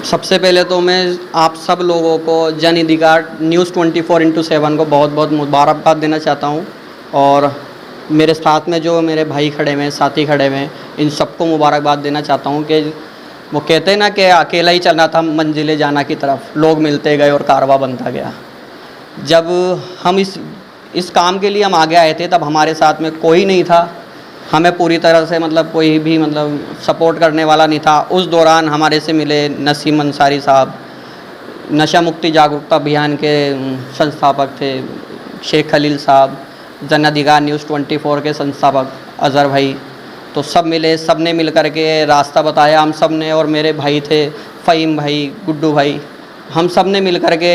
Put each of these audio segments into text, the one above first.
सबसे पहले तो मैं आप सब लोगों को जन अधिकार न्यूज़ 24/7 को बहुत बहुत मुबारकबाद देना चाहता हूँ। और मेरे साथ में जो मेरे भाई खड़े हुए हैं, साथी खड़े हुए हैं, इन सबको मुबारकबाद देना चाहता हूँ कि वो कहते हैं ना कि अकेला ही चलना था मंजिले जाना की तरफ, लोग मिलते गए और कारवां बनता गया। जब हम इस काम के लिए हम आगे आए थे तब हमारे साथ में कोई नहीं था, हमें पूरी तरह से मतलब कोई भी मतलब सपोर्ट करने वाला नहीं था। उस दौरान हमारे से मिले नसीम अंसारी साहब, नशा मुक्ति जागरूकता अभियान के संस्थापक थे, शेख खलील साहब, जन अधिकार न्यूज़ 24 के संस्थापक अज़हर भाई। तो सब मिले, सब ने मिल कर के रास्ता बताया हम सब ने, और मेरे भाई थे फ़हीम भाई, गुड्डू भाई, हम सब ने मिल कर के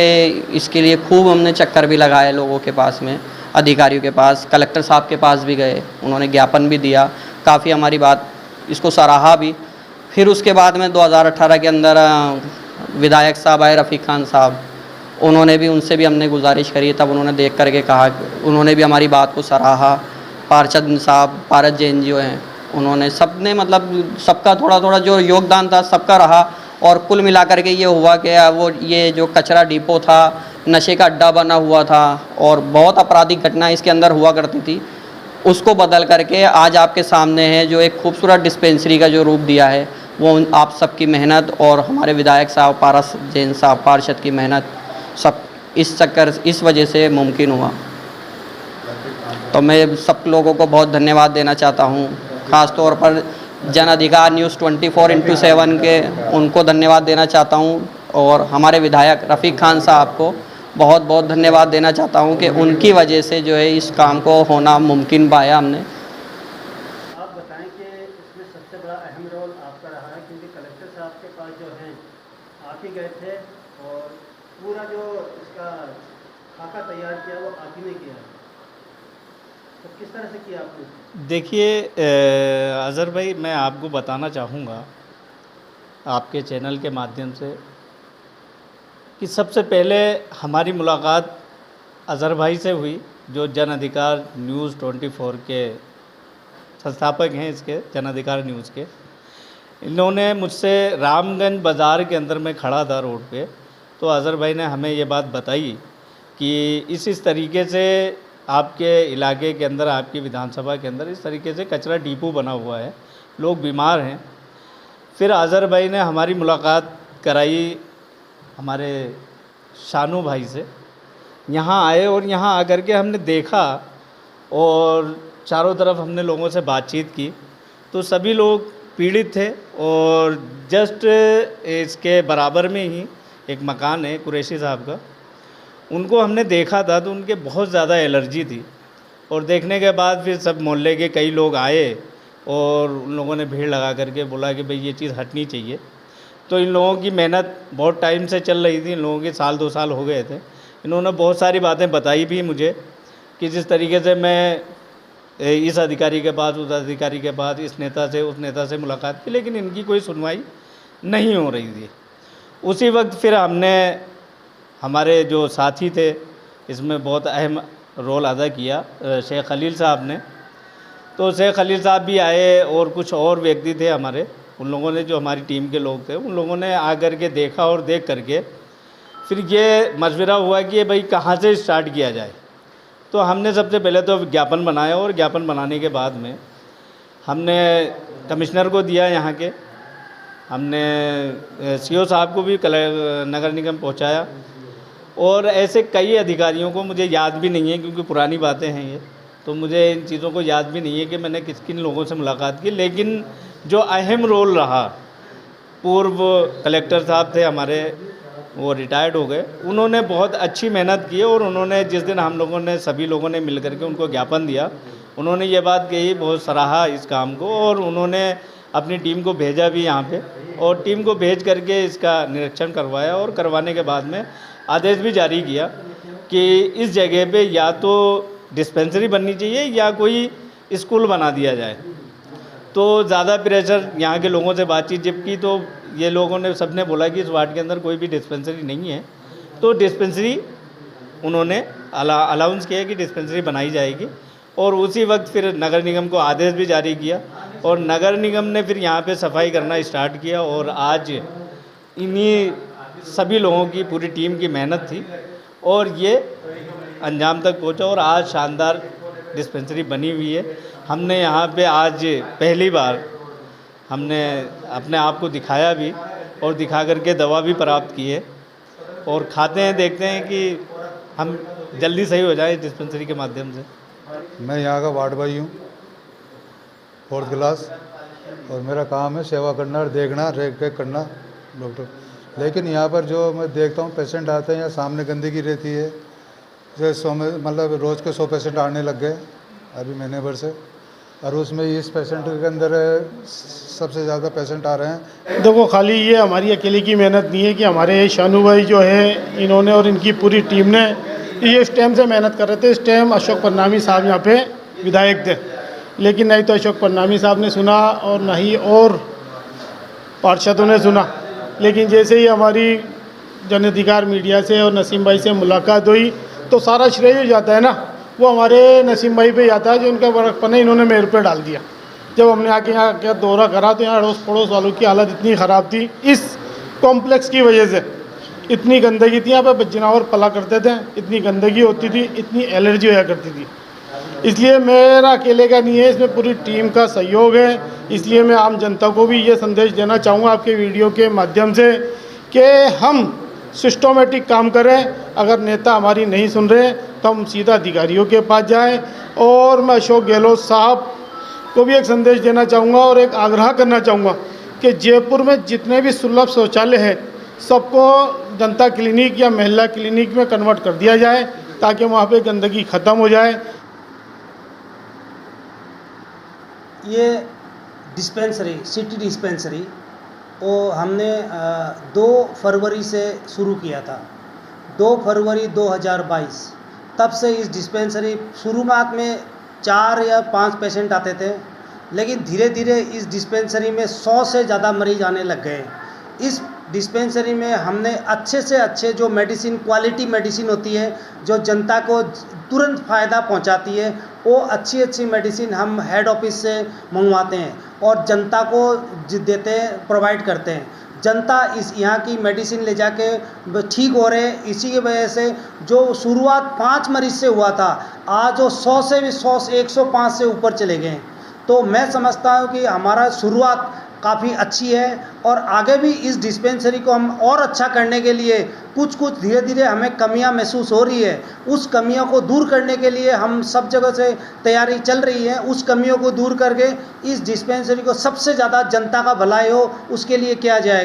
इसके लिए खूब हमने चक्कर भी लगाए लोगों के पास में, अधिकारियों के पास, कलेक्टर साहब के पास भी गए, उन्होंने ज्ञापन भी दिया, काफ़ी हमारी बात इसको सराहा भी। फिर उसके बाद में 2018 के अंदर विधायक साहब आए, रफ़ीक खान साहब, उन्होंने भी, उनसे भी हमने गुजारिश करी, तब उन्होंने देख करके कहा, उन्होंने भी हमारी बात को सराहा। पारचंद साहब, पारस जैन जी हैं, उन्होंने, सब ने मतलब सबका थोड़ा थोड़ा जो योगदान था सबका रहा। और कुल मिलाकर के ये हुआ कि वो ये जो कचरा डिपो था, नशे का अड्डा बना हुआ था और बहुत आपराधिक घटनाएं इसके अंदर हुआ करती थी, उसको बदल करके आज आपके सामने है जो एक खूबसूरत डिस्पेंसरी का जो रूप दिया है, वो आप सबकी मेहनत और हमारे विधायक साहब पारस जैन साहब पार्षद की मेहनत, सब इस वजह से मुमकिन हुआ। तो मैं सब लोगों को बहुत धन्यवाद देना चाहता हूँ, ख़ास तौर पर जन अधिकार न्यूज़ 24/7 के उनको धन्यवाद देना चाहता हूँ, और हमारे विधायक रफ़ीक खान साहब को बहुत बहुत धन्यवाद देना चाहता हूँ कि उनकी वजह से जो है इस काम को होना मुमकिन पाया हमने। आप बताएं कि इसमें सबसे बड़ा अहम रोल आपका रहा है, क्योंकि कलेक्टर साहब के पास जो हैं आप ही गए थे और पूरा जो इसका खाका तैयार किया वो आप ही ने किया, तो किस तरह से किया आपने? देखिए अज़हर भाई, मैं आपको बताना चाहूँगा आपके चैनल के माध्यम से कि सबसे पहले हमारी मुलाकात अज़हर भाई से हुई, जो जन अधिकार न्यूज़ 24 के संस्थापक हैं, इसके जन अधिकार न्यूज़ के। इन्होंने मुझसे रामगंज बाज़ार के अंदर मैं खड़ा था रोड पे, तो अज़हर भाई ने हमें ये बात बताई कि इस तरीके से आपके इलाके के अंदर, आपकी विधानसभा के अंदर इस तरीके से कचरा डिपो बना हुआ है, लोग बीमार हैं। फिर अज़हर भाई ने हमारी मुलाकात कराई हमारे शानू भाई से, यहाँ आए और यहाँ आकर के हमने देखा और चारों तरफ हमने लोगों से बातचीत की, तो सभी लोग पीड़ित थे। और जस्ट इसके बराबर में ही एक मकान है कुरैशी साहब का, उनको हमने देखा था तो उनके बहुत ज़्यादा एलर्जी थी। और देखने के बाद फिर सब मोहल्ले के कई लोग आए और उन लोगों ने भीड़ लगा करके बोला कि भाई ये चीज़ हटनी चाहिए। तो इन लोगों की मेहनत बहुत टाइम से चल रही थी, इन लोगों के साल 2 साल हो गए थे। इन्होंने बहुत सारी बातें बताई भी मुझे कि जिस तरीके से मैं इस अधिकारी के पास, उस अधिकारी के पास, इस नेता से, उस नेता से मुलाकात की, लेकिन इनकी कोई सुनवाई नहीं हो रही थी। उसी वक्त फिर हमने, हमारे जो साथी थे इसमें बहुत अहम रोल अदा किया शेख खलील साहब ने। तो शेख खलील साहब भी आए और कुछ और व्यक्ति थे हमारे, उन लोगों ने, जो हमारी टीम के लोग थे, उन लोगों ने आकर के देखा और देख करके फिर ये मशवरा हुआ कि भाई कहाँ से स्टार्ट किया जाए। तो हमने सबसे पहले तो ज्ञापन बनाया और ज्ञापन बनाने के बाद में हमने कमिश्नर को दिया यहाँ के, हमने सीओ साहब को भी नगर निगम पहुँचाया, और ऐसे कई अधिकारियों को, मुझे याद भी नहीं है क्योंकि पुरानी बातें हैं ये, तो मुझे इन चीज़ों को याद भी नहीं है कि मैंने किन लोगों से मुलाकात की। लेकिन जो अहम रोल रहा, पूर्व कलेक्टर साहब थे हमारे, वो रिटायर्ड हो गए, उन्होंने बहुत अच्छी मेहनत की। और उन्होंने जिस दिन हम लोगों ने, सभी लोगों ने मिल करके उनको ज्ञापन दिया, उन्होंने ये बात कही, बहुत सराहा इस काम को, और उन्होंने अपनी टीम को भेजा भी यहाँ पे, और टीम को भेज करके इसका निरीक्षण करवाया, और करवाने के बाद में आदेश भी जारी किया कि इस जगह पे या तो डिस्पेंसरी बननी चाहिए या कोई स्कूल बना दिया जाए। तो ज़्यादा प्रेशर यहाँ के लोगों से बातचीत जब की, तो ये लोगों ने, सबने बोला कि इस वार्ड के अंदर कोई भी डिस्पेंसरी नहीं है, तो डिस्पेंसरी उन्होंने अलाउंस किया कि डिस्पेंसरी बनाई जाएगी। और उसी वक्त फिर नगर निगम को आदेश भी जारी किया, और नगर निगम ने फिर यहाँ पे सफाई करना स्टार्ट किया। और आज इन्हीं सभी लोगों की पूरी टीम की मेहनत थी और ये अंजाम तक पहुंचा और आज शानदार डिस्पेंसरी बनी हुई है। हमने यहाँ पे आज पहली बार हमने अपने आप को दिखाया भी और दिखा करके दवा भी प्राप्त की है और खाते हैं, देखते हैं कि हम जल्दी सही हो जाए डिस्पेंसरी के माध्यम से। मैं यहाँ का वार्ड बॉय हूँ, 4th क्लास, और मेरा काम है सेवा करना और देखना, रेख रेख करना डॉक्टर। लेकिन यहाँ पर जो मैं देखता हूँ पेशेंट आते हैं, यहाँ सामने गंदगी रहती है, जो 100 में मतलब रोज़ के 100 पेशेंट आने लग गए अभी महीने भर से, और उसमें इस पेशेंट के अंदर सबसे ज़्यादा पेशेंट आ रहे हैं। देखो, खाली ये हमारी अकेले की मेहनत नहीं है कि हमारे शानू भाई जो है इन्होंने और इनकी पूरी टीम ने ये इस टाइम से मेहनत कर रहे थे। इस टाइम अशोक परनामी साहब यहाँ पे विधायक थे, लेकिन नहीं तो अशोक परनामी साहब ने सुना और ना ही और पार्षदों ने सुना। लेकिन जैसे ही हमारी जन अधिकार मीडिया से और नसीम भाई से मुलाकात हुई तो सारा श्रेय हो जाता है ना, वो हमारे नसीम भाई पे जाता है जो उनका बड़कपन है इन्होंने मेरे पे डाल दिया। जब हमने आके यहाँ क्या दौरा करा तो यहाँ अड़ोस पड़ोस वालों की हालत इतनी ख़राब थी, इस कॉम्प्लेक्स की वजह से इतनी गंदगी थी। यहाँ पे जानवर पला करते थे, इतनी गंदगी होती थी, इतनी एलर्जी होया करती थी। इसलिए मेरा अकेले का नहीं है, इसमें पूरी टीम का सहयोग है। इसलिए मैं आम जनता को भी ये संदेश देना चाहूँगा आपके वीडियो के माध्यम से कि हम सिस्टमेटिक काम करें। अगर नेता हमारी नहीं सुन रहे तो हम सीधा अधिकारियों के पास जाएं। और मैं अशोक गहलोत साहब को भी एक संदेश देना चाहूँगा और एक आग्रह करना चाहूँगा कि जयपुर में जितने भी सुलभ शौचालय हैं सबको जनता क्लिनिक या महिला क्लिनिक में कन्वर्ट कर दिया जाए ताकि वहाँ पे गंदगी ख़त्म हो जाए। ये डिस्पेंसरी, सिटी डिस्पेंसरी, वो हमने 2 फरवरी से शुरू किया था, 2 फरवरी 2022। तब से इस डिस्पेंसरी शुरुआत में 4 या 5 पेशेंट आते थे, लेकिन धीरे धीरे इस डिस्पेंसरी में 100 से ज़्यादा मरीज आने लग गए। इस डिस्पेंसरी में हमने अच्छे से अच्छे जो मेडिसिन, क्वालिटी मेडिसिन होती है जो जनता को तुरंत फ़ायदा पहुंचाती है, वो अच्छी अच्छी मेडिसिन हम हेड ऑफिस से मंगवाते हैं और जनता को देते हैं, प्रोवाइड करते हैं। जनता इस यहाँ की मेडिसिन ले जाके ठीक हो रहे हैं। इसी की वजह से जो शुरुआत 5 मरीज से हुआ था, आज वो 100 से 105 से ऊपर चले गए। तो मैं समझता हूँ कि हमारा शुरुआत काफ़ी अच्छी है और आगे भी इस डिस्पेंसरी को हम और अच्छा करने के लिए कुछ धीरे धीरे हमें कमियां महसूस हो रही है। उस कमियों को दूर करने के लिए हम सब जगह से तैयारी चल रही है। उस कमियों को दूर करके इस डिस्पेंसरी को सबसे ज़्यादा जनता का भलाई हो उसके लिए किया जाएगा।